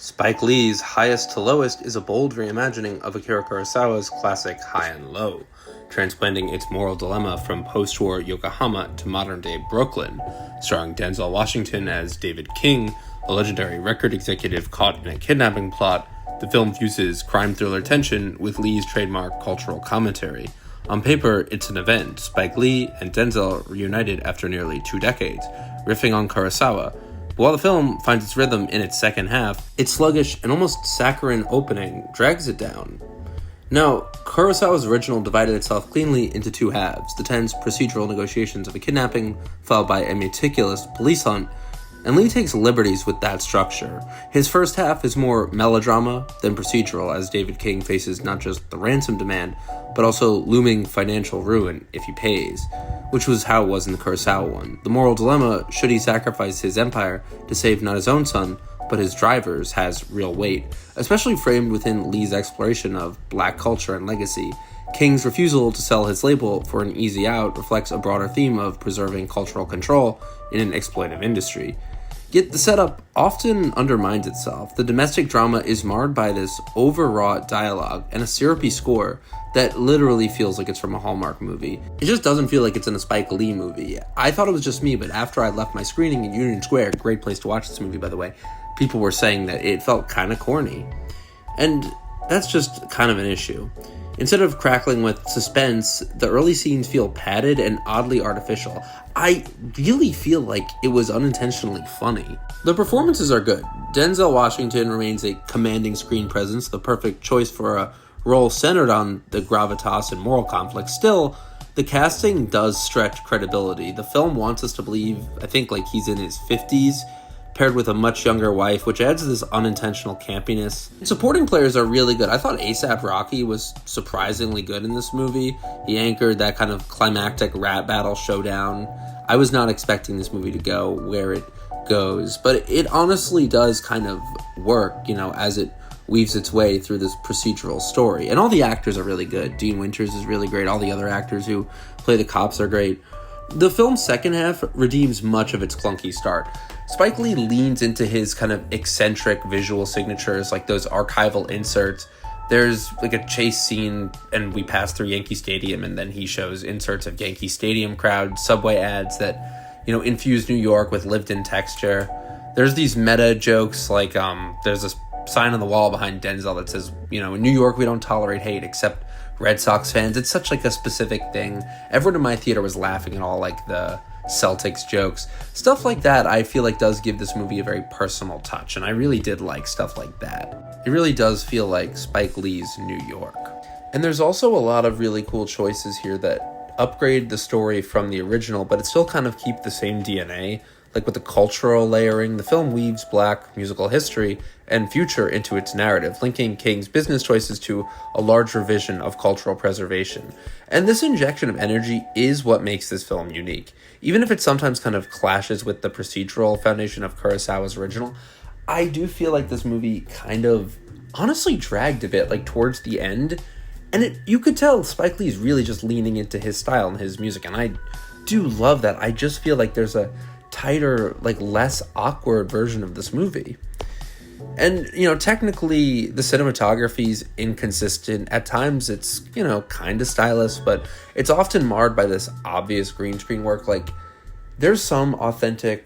Spike Lee's Highest to Lowest is a bold reimagining of Akira Kurosawa's classic High and Low, transplanting its moral dilemma from post-war Yokohama to modern-day Brooklyn, starring Denzel Washington as David King, a legendary record executive caught in a kidnapping plot. The film fuses crime thriller tension with Lee's trademark cultural commentary. On paper, it's an event. Spike Lee and Denzel reunited after nearly 2 decades, riffing on Kurosawa. But while the film finds its rhythm in its second half, its sluggish and almost saccharine opening drags it down. Now, Kurosawa's original divided itself cleanly into 2 halves, the tense procedural negotiations of a kidnapping, followed by a meticulous police hunt, and Lee takes liberties with that structure. His first half is more melodrama than procedural, as David King faces not just the ransom demand, but also looming financial ruin if he pays, which was how it was in the Kurosawa one. The moral dilemma, should he sacrifice his empire to save not his own son, but his drivers, has real weight, especially framed within Lee's exploration of black culture and legacy. King's refusal to sell his label for an easy out reflects a broader theme of preserving cultural control in an exploitive industry. Yet the setup often undermines itself. The domestic drama is marred by this overwrought dialogue and a syrupy score that literally feels like it's from a Hallmark movie. It just doesn't feel like it's in a Spike Lee movie. I thought it was just me, but after I left my screening in Union Square, great place to watch this movie by the way, people were saying that it felt kind of corny. And that's just kind of an issue. Instead of crackling with suspense, the early scenes feel padded and oddly artificial. I really feel like it was unintentionally funny. The performances are good. Denzel Washington remains a commanding screen presence, the perfect choice for a role centered on the gravitas and moral conflict. Still, the casting does stretch credibility. The film wants us to believe, I think, like he's in his 50s, paired with a much younger wife, which adds this unintentional campiness. Supporting players are really good. I thought A$AP Rocky was surprisingly good in this movie. He anchored that kind of climactic rap battle showdown. I was not expecting this movie to go where it goes, but it honestly does kind of work, as it weaves its way through this procedural story. And all the actors are really good. Dean Winters is really great. All the other actors who play the cops are great. The film's second half redeems much of its clunky start. Spike Lee leans into his kind of eccentric visual signatures, like those archival inserts. There's like a chase scene and we pass through Yankee Stadium and then he shows inserts of Yankee Stadium crowd, subway ads that, infuse New York with lived-in texture. There's these meta jokes like there's this sign on the wall behind Denzel that says, in New York we don't tolerate hate except Red Sox fans. It's such like a specific thing. Everyone in my theater was laughing at all like the Celtics jokes. Stuff like that I feel like does give this movie a very personal touch, and I really did like stuff like that. It really does feel like Spike Lee's New York. And there's also a lot of really cool choices here that upgrade the story from the original, but it still kind of keep the same DNA. Like with the cultural layering, the film weaves black musical history and future into its narrative, linking King's business choices to a larger vision of cultural preservation. And this injection of energy is what makes this film unique. Even if it sometimes kind of clashes with the procedural foundation of Kurosawa's original, I do feel like this movie kind of honestly dragged a bit, like towards the end. And you could tell Spike Lee's really just leaning into his style and his music, and I do love that. I just feel like there's a tighter, like less awkward version of this movie. And, technically the cinematography's inconsistent. At times it's, kind of stylish, but it's often marred by this obvious green screen work. Like there's some authentic,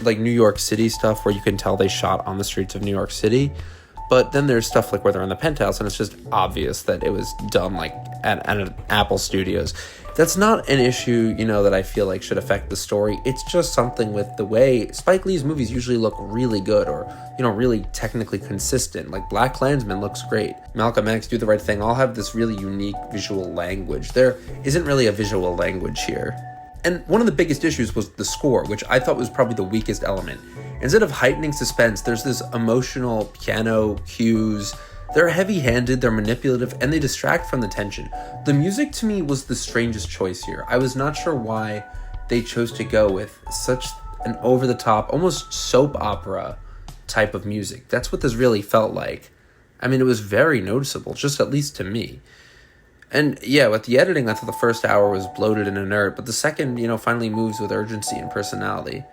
like New York City stuff where you can tell they shot on the streets of New York City. But then there's stuff like where they're in the penthouse and it's just obvious that it was done like at Apple Studios. That's not an issue, that I feel like should affect the story. It's just something with the way Spike Lee's movies usually look really good or, really technically consistent. Like BlacKkKlansman looks great. Malcolm X, Do the Right Thing all have this really unique visual language. There isn't really a visual language here. And one of the biggest issues was the score, which I thought was probably the weakest element. Instead of heightening suspense, there's this emotional piano cues. They're heavy-handed, they're manipulative, and they distract from the tension. The music to me was the strangest choice here. I was not sure why they chose to go with such an over-the-top, almost soap opera type of music. That's what this really felt like. I mean, it was very noticeable, just at least to me. And yeah, with the editing, I thought the first hour was bloated and inert, but the second, finally moves with urgency and personality.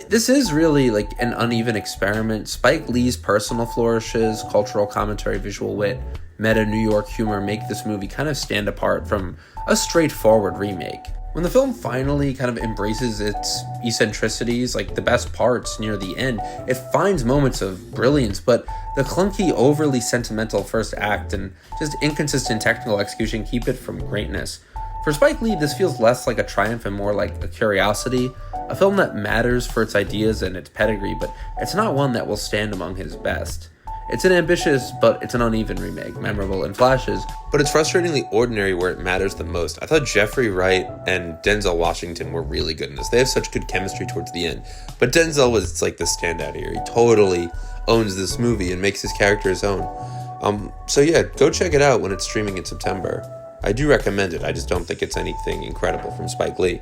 This is really like an uneven experiment. Spike Lee's personal flourishes, cultural commentary, visual wit, meta New York humor make this movie kind of stand apart from a straightforward remake. When the film finally kind of embraces its eccentricities, like the best parts near the end, it finds moments of brilliance, but the clunky, overly sentimental first act and just inconsistent technical execution keep it from greatness. For Spike Lee, this feels less like a triumph and more like a curiosity, a film that matters for its ideas and its pedigree, but it's not one that will stand among his best. It's an ambitious, but it's an uneven remake, memorable in flashes, but it's frustratingly ordinary where it matters the most. I thought Jeffrey Wright and Denzel Washington were really good in this. They have such good chemistry towards the end, but Denzel was like the standout here. He totally owns this movie and makes his character his own. So yeah, go check it out when it's streaming in September. I do recommend it, I just don't think it's anything incredible from Spike Lee.